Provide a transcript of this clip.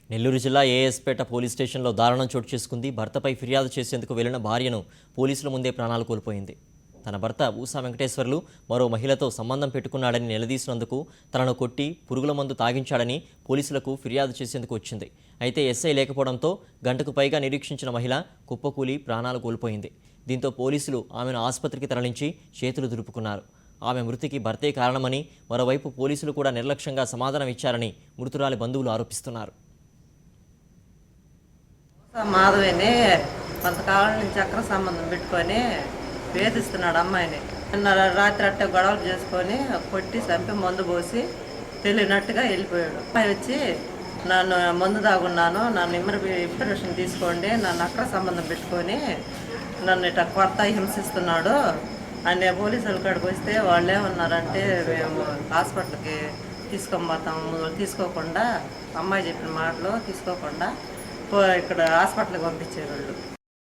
నెల్లూరు జిల్లా ఏఎస్పేట పోలీస్ స్టేషన్లో దారుణం చోటు చేసుకుంది. భర్తపై ఫిర్యాదు చేసేందుకు వెళ్లిన భార్యను పోలీసుల ముందే ప్రాణాలు కోల్పోయింది. తన భర్త ఊసా వెంకటేశ్వర్లు మరో మహిళతో సంబంధం పెట్టుకున్నాడని నిలదీసినందుకు తనను కొట్టి పురుగుల మందు తాగించాడని పోలీసులకు ఫిర్యాదు చేసేందుకు వచ్చింది. అయితే ఎస్ఐ లేకపోవడంతో గంటకు పైగా నిరీక్షించిన మహిళ కుప్పకూలి ప్రాణాలు కోల్పోయింది. దీంతో పోలీసులు ఆమెను ఆసుపత్రికి తరలించి చేతులు దులుపుకున్నారు. ఆమె మృతికి భర్తే కారణమని, మరోవైపు పోలీసులు కూడా నిర్లక్ష్యంగా సమాధానం ఇచ్చారని మృతురాలి బంధువులు ఆరోపిస్తున్నారు. మాధవిని కొంతకాలం నుంచి చక్ర సంబంధం పెట్టుకొని వేధిస్తున్నాడు అమ్మాయిని. నిన్న రాత్రి అట్టే గొడవలు చేసుకొని కొట్టి చంపి మందు పోసి తెలియనట్టుగా వెళ్ళిపోయాడు. అమ్మాయి వచ్చి నన్ను మందు తాగున్నాను, నన్ను ఇంప్రెషన్ తీసుకోండి, నన్ను అక్ర సంబంధం పెట్టుకొని నన్ను ఇట్లా కొత్త హింసిస్తున్నాడు అని పోలీసుల కాడికి వస్తే వాళ్ళు ఏమన్నారంటే మేము హాస్పిటల్కి తీసుకొని పోతాము, తీసుకోకుండా అమ్మాయి చెప్పిన మాటలు తీసుకోకుండా ఇక్కడ హాస్పిటల్కి పంపించారు వాళ్ళు.